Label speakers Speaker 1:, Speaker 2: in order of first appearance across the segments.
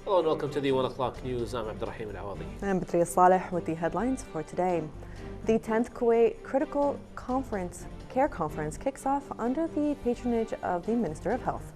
Speaker 1: Hello and welcome to the 1 o'clock news. I'm Abdurrahim Al-Awadi.
Speaker 2: I'm Batria Saleh with the headlines for today. The 10th Kuwait Critical Care Conference kicks off under the patronage of the Minister of Health.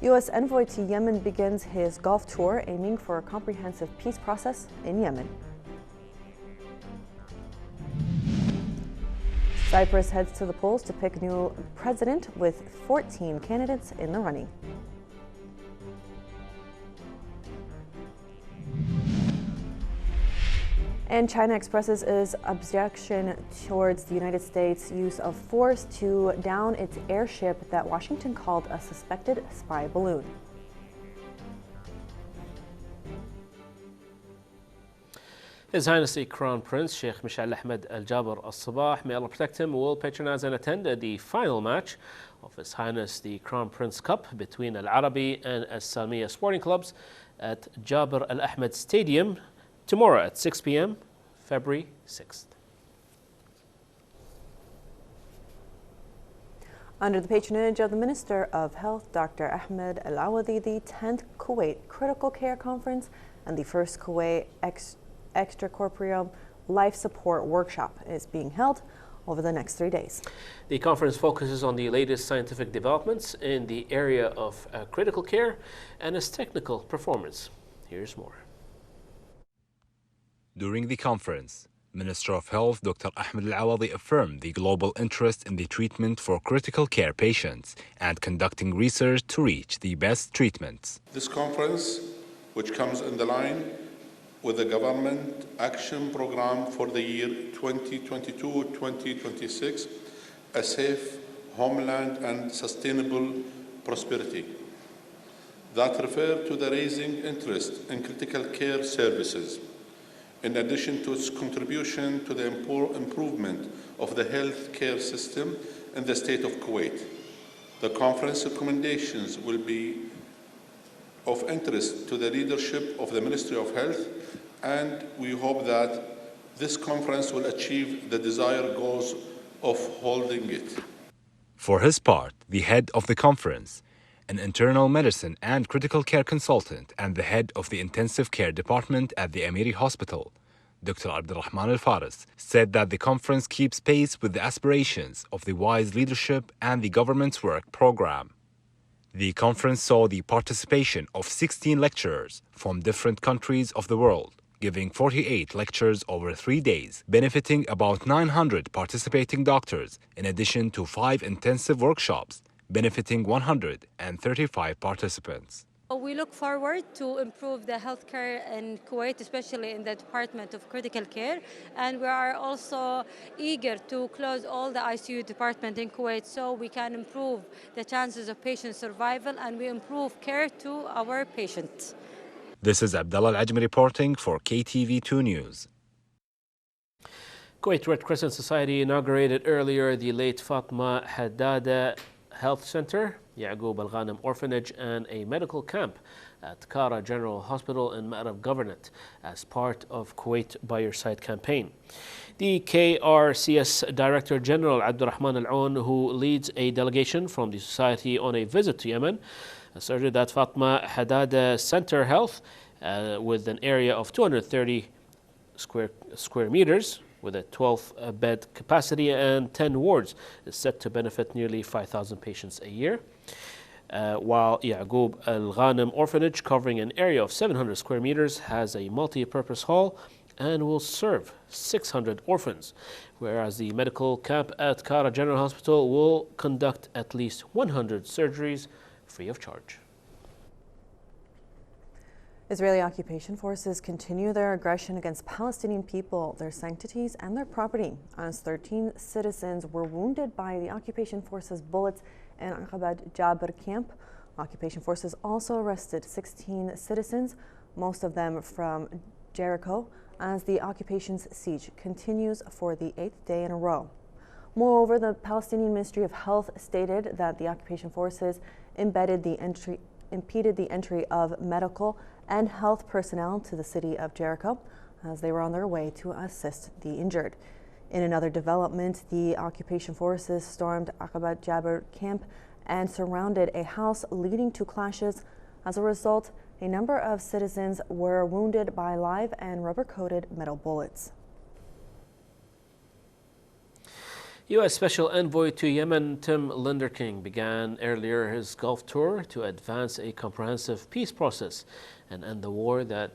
Speaker 2: U.S. envoy to Yemen begins his Gulf tour, aiming for a comprehensive peace process in Yemen. Cyprus heads to the polls to pick new president with 14 candidates in the running. And China expresses its objection towards the United States' use of force to down its airship that Washington called a suspected spy balloon.
Speaker 1: His Highness the Crown Prince Sheikh Mishal Ahmed Al Jaber Al Sabah, may Allah protect him, will patronize and attend the final match of His Highness the Crown Prince Cup between Al Arabi and Al Salmiya sporting clubs at Jaber Al Ahmed Stadium tomorrow at 6 p.m., February 6th.
Speaker 2: Under the patronage of the Minister of Health, Dr. Ahmed Al-Awadi, the 10th Kuwait Critical Care Conference and the first Kuwait Extracorporeal Life Support Workshop is being held over the next 3 days.
Speaker 1: The conference focuses on the latest scientific developments in the area of critical care and its technical performance. Here's more.
Speaker 3: During the conference, Minister of Health Dr. Ahmed Al-Awadi affirmed the global interest in the treatment for critical care patients and conducting research to reach the best treatments.
Speaker 4: This conference, which comes in the line with the government action program for the year 2022-2026, a safe homeland and sustainable prosperity, that refer to the raising interest in critical care services, in addition to its contribution to the improvement of the health care system in the state of Kuwait. The conference recommendations will be of interest to the leadership of the Ministry of Health, and we hope that this conference will achieve the desired goals of holding it.
Speaker 3: For his part, the head of the conference, an internal medicine and critical care consultant and the head of the intensive care department at the Amiri Hospital, Dr. Abdurrahman Al-Faris, said that the conference keeps pace with the aspirations of the wise leadership and the government's work program. The conference saw the participation of 16 lecturers from different countries of the world, giving 48 lectures over 3 days, benefiting about 900 participating doctors, in addition to 5 intensive workshops, benefiting 135 participants.
Speaker 5: We look forward to improve the healthcare in Kuwait, especially in the Department of Critical Care, and we are also eager to close all the ICU department in Kuwait so we can improve the chances of patient survival and we improve care to our patients.
Speaker 3: This is Abdullah Al-Ajmi reporting for KTV2 News.
Speaker 1: Kuwait Red Crescent Society inaugurated earlier the late Fatma Haddada Health Center, Yaqub Al-Ghanem Orphanage, and a medical camp at Kara General Hospital in Ma'rab Governorate as part of Kuwait By Your Side campaign. The KRCS Director General Abdurrahman Al-Aoun, who leads a delegation from the society on a visit to Yemen, asserted that Fatma Haddada Center Health, with an area of 230 square meters, with a 12-bed capacity and 10 wards, is set to benefit nearly 5,000 patients a year. While Yaqub Al-Ghanem Orphanage, covering an area of 700 square meters, has a multi-purpose hall and will serve 600 orphans, whereas the medical camp at Kara General Hospital will conduct at least 100 surgeries free of charge.
Speaker 2: Israeli occupation forces continue their aggression against Palestinian people, their sanctities, and their property, as 13 citizens were wounded by the occupation forces' bullets in Aqabad Jaber camp. Occupation forces also arrested 16 citizens, most of them from Jericho, as the occupation's siege continues for the 8th day in a row. Moreover, the Palestinian Ministry of Health stated that the occupation forces impeded the entry of medical and health personnel to the city of Jericho as they were on their way to assist the injured. In another development, the occupation forces stormed Aqaba Jabir camp and surrounded a house, leading to clashes. As a result, a number of citizens were wounded by live and rubber-coated metal bullets.
Speaker 1: U.S. Special Envoy to Yemen Tim Linderking began earlier his Gulf tour to advance a comprehensive peace process and end the war that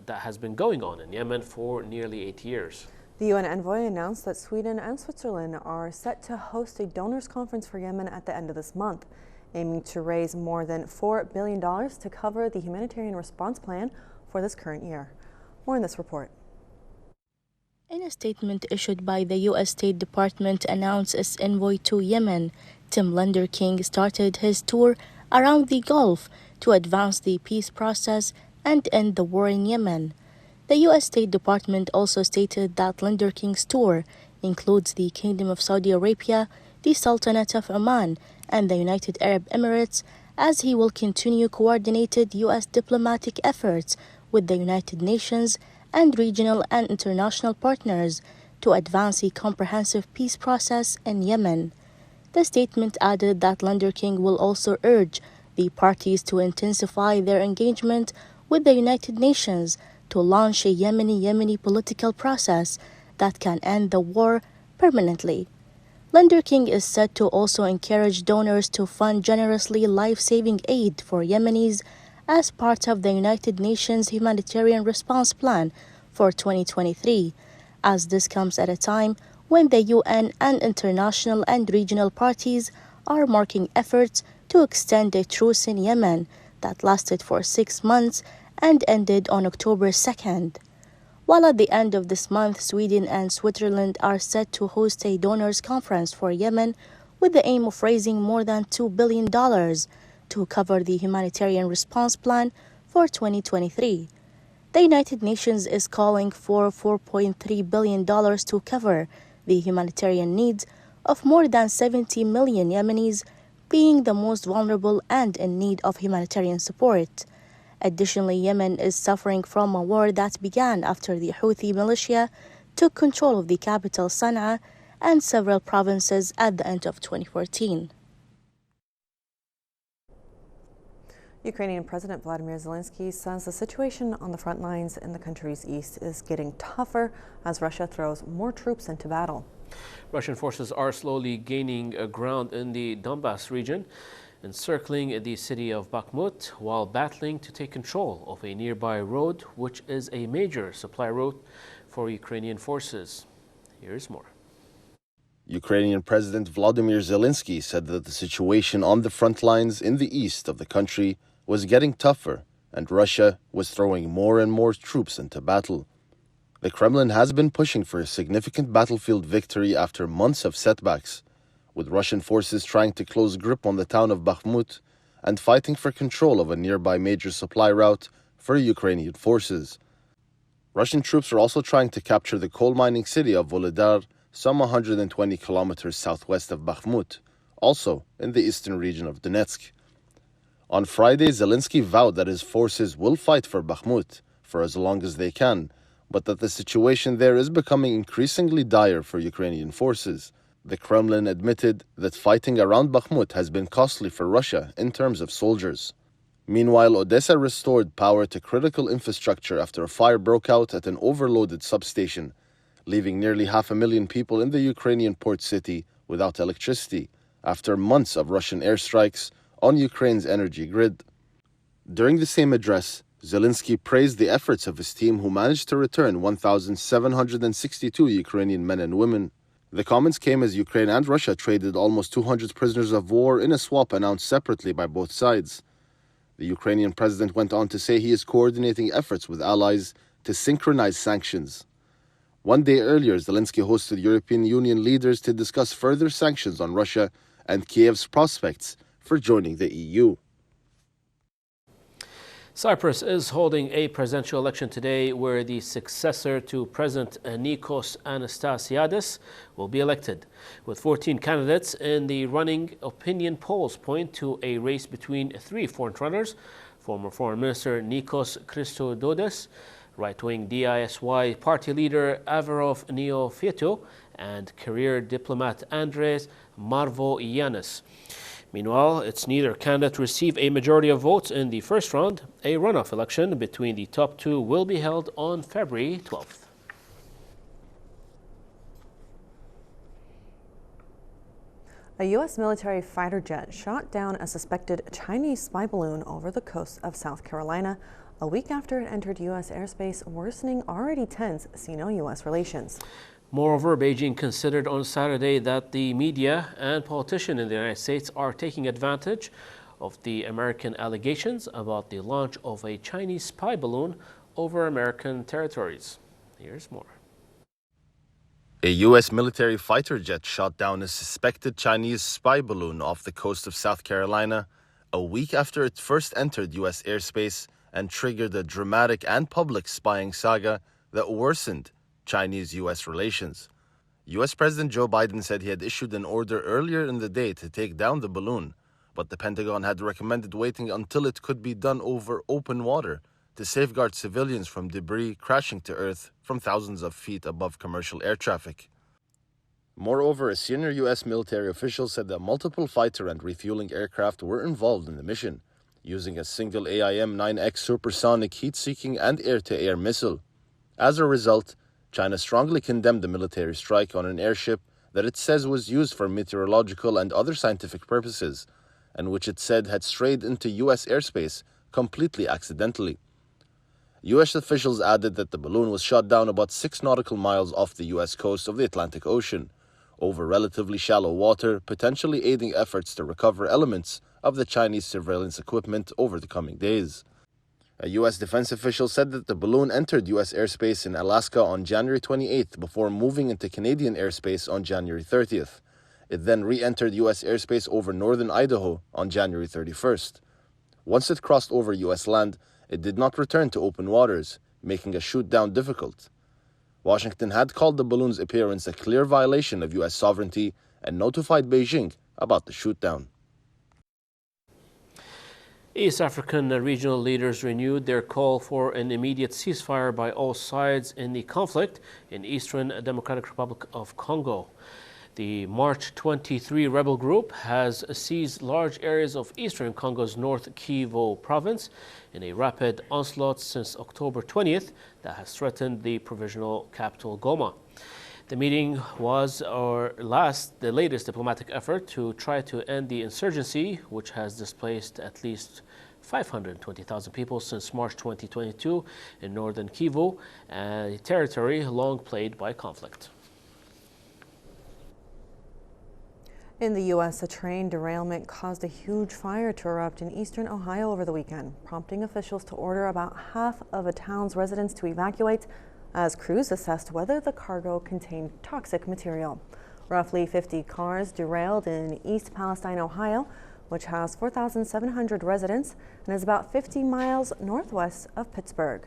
Speaker 1: has been going on in Yemen for nearly 8 years.
Speaker 2: The UN envoy announced that Sweden and Switzerland are set to host a donors conference for Yemen at the end of this month, aiming to raise more than $4 billion to cover the humanitarian response plan for this current year. More in this report.
Speaker 6: In a statement issued by the U.S. State Department announced its envoy to Yemen, Tim Linderking started his tour around the Gulf to advance the peace process and end the war in Yemen. The U.S. State Department also stated that Linderking's tour includes the Kingdom of Saudi Arabia, the Sultanate of Oman, and the United Arab Emirates, as he will continue coordinated U.S. diplomatic efforts with the United Nations and regional and international partners to advance a comprehensive peace process in Yemen. The statement added that Linderking will also urge the parties to intensify their engagement with the United Nations to launch a Yemeni political process that can end the war permanently. Linderking is said to also encourage donors to fund generously life-saving aid for Yemenis as part of the United Nations Humanitarian Response Plan for 2023, as this comes at a time when the UN and international and regional parties are marking efforts to extend a truce in Yemen that lasted for 6 months and ended on October 2nd. While at the end of this month, Sweden and Switzerland are set to host a donors conference for Yemen with the aim of raising more than $2 billion to cover the humanitarian response plan for 2023. The United Nations is calling for $4.3 billion to cover the humanitarian needs of more than 70 million Yemenis, being the most vulnerable and in need of humanitarian support. Additionally, Yemen is suffering from a war that began after the Houthi militia took control of the capital Sana'a and several provinces at the end of 2014.
Speaker 2: Ukrainian President Vladimir Zelensky says the situation on the front lines in the country's east is getting tougher as Russia throws more troops into battle.
Speaker 1: Russian forces are slowly gaining ground in the Donbas region, encircling the city of Bakhmut while battling to take control of a nearby road, which is a major supply route for Ukrainian forces. Here's more.
Speaker 7: Ukrainian President Volodymyr Zelensky said that the situation on the front lines in the east of the country was getting tougher and Russia was throwing more and more troops into battle. The Kremlin has been pushing for a significant battlefield victory after months of setbacks, with Russian forces trying to close grip on the town of Bakhmut and fighting for control of a nearby major supply route for Ukrainian forces. Russian troops are also trying to capture the coal mining city of Volodar, some 120 kilometers southwest of Bakhmut, also in the eastern region of Donetsk. On Friday, Zelensky vowed that his forces will fight for Bakhmut for as long as they can, but that the situation there is becoming increasingly dire for Ukrainian forces. The Kremlin admitted that fighting around Bakhmut has been costly for Russia in terms of soldiers. Meanwhile, Odessa restored power to critical infrastructure after a fire broke out at an overloaded substation, leaving nearly 500,000 people in the Ukrainian port city without electricity after months of Russian airstrikes on Ukraine's energy grid. During the same address, Zelensky praised the efforts of his team, who managed to return 1,762 Ukrainian men and women. The comments came as Ukraine and Russia traded almost 200 prisoners of war in a swap announced separately by both sides. The Ukrainian president went on to say he is coordinating efforts with allies to synchronize sanctions. One day earlier, Zelensky hosted European Union leaders to discuss further sanctions on Russia and Kiev's prospects for joining the EU.
Speaker 1: Cyprus is holding a presidential election today where the successor to President Nikos Anastasiadis will be elected. With 14 candidates in the running, opinion polls point to a race between 3 frontrunners: former Foreign Minister Nikos Christodoulos, Right-wing DISY party leader Averov Neofito and career diplomat Andres Marvoyanis. Meanwhile, it's neither candidate receive a majority of votes in the first round. A runoff election between the top two will be held on February 12th.
Speaker 2: A U.S. military fighter jet shot down a suspected Chinese spy balloon over the coast of South Carolina a week after it entered U.S. airspace, worsening already tense Sino-U.S. relations.
Speaker 1: Moreover, Beijing considered on Saturday that the media and politicians in the United States are taking advantage of the American allegations about the launch of a Chinese spy balloon over American territories. Here's more.
Speaker 7: A U.S. military fighter jet shot down a suspected Chinese spy balloon off the coast of South Carolina a week after it first entered U.S. airspace and triggered a dramatic and public spying saga that worsened Chinese-U.S. relations. U.S. President Joe Biden said he had issued an order earlier in the day to take down the balloon, but the Pentagon had recommended waiting until it could be done over open water to safeguard civilians from debris crashing to Earth from thousands of feet above commercial air traffic. Moreover, a senior U.S. military official said that multiple fighter and refueling aircraft were involved in the mission, using a single AIM-9X supersonic heat-seeking and air-to-air missile. As a result, China strongly condemned the military strike on an airship that it says was used for meteorological and other scientific purposes, and which it said had strayed into U.S. airspace completely accidentally. U.S. officials added that the balloon was shot down about 6 nautical miles off the U.S. coast of the Atlantic Ocean, over relatively shallow water, potentially aiding efforts to recover elements of the Chinese surveillance equipment over the coming days. A U.S. defense official said that the balloon entered U.S. airspace in Alaska on January 28th before moving into Canadian airspace on January 30th. It then re-entered U.S. airspace over northern Idaho on January 31st. Once it crossed over U.S. land, it did not return to open waters, making a shoot-down difficult. Washington had called the balloon's appearance a clear violation of U.S. sovereignty and notified Beijing about the shoot-down.
Speaker 1: East African regional leaders renewed their call for an immediate ceasefire by all sides in the conflict in Eastern Democratic Republic of Congo. The March 23 rebel group has seized large areas of eastern Congo's North Kivu province in a rapid onslaught since October 20th that has threatened the provisional capital Goma. The meeting was the latest diplomatic effort to try to end the insurgency, which has displaced at least 520,000 people since March 2022 in northern Kivu, a territory long plagued by conflict.
Speaker 2: In the U.S., a train derailment caused a huge fire to erupt in eastern Ohio over the weekend, prompting officials to order about half of a town's residents to evacuate as crews assessed whether the cargo contained toxic material. Roughly 50 cars derailed in East Palestine, Ohio, which has 4,700 residents and is about 50 miles northwest of Pittsburgh.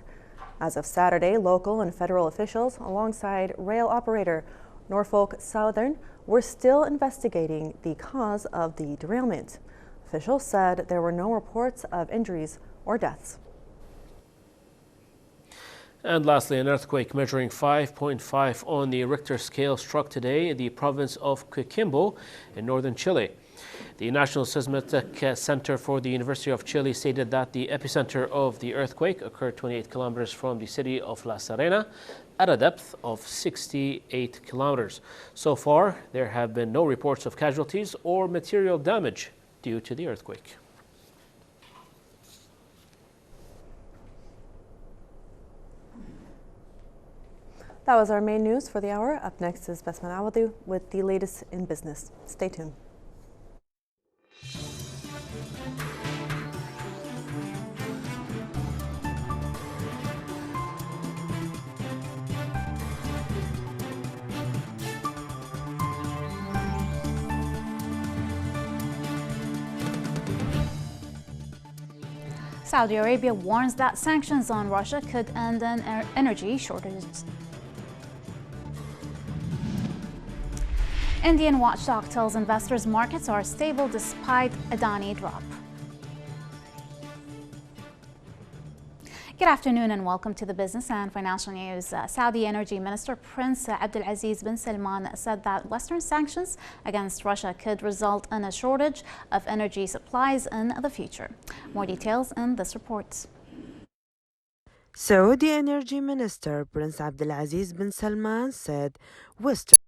Speaker 2: As of Saturday, local and federal officials, alongside rail operator Norfolk Southern, were still investigating the cause of the derailment. Officials said there were no reports of injuries or deaths.
Speaker 1: And lastly, an earthquake measuring 5.5 on the Richter scale struck today in the province of Coquimbo in northern Chile. The National Seismic Center for the University of Chile stated that the epicenter of the earthquake occurred 28 kilometers from the city of La Serena at a depth of 68 kilometers. So far, there have been no reports of casualties or material damage due to the earthquake.
Speaker 2: That was our main news for the hour. Up next is Basman Awadu with the latest in business. Stay tuned.
Speaker 8: Saudi Arabia warns that sanctions on Russia could end an energy shortages. Indian watchdog tells investors markets are stable despite Adani drop. Good afternoon and welcome to the Business and Financial News. Saudi Energy Minister Prince Abdulaziz bin Salman said that Western sanctions against Russia could result in a shortage of energy supplies in the future. More details in this report.
Speaker 9: Saudi Energy Minister Prince Abdulaziz bin Salman said Western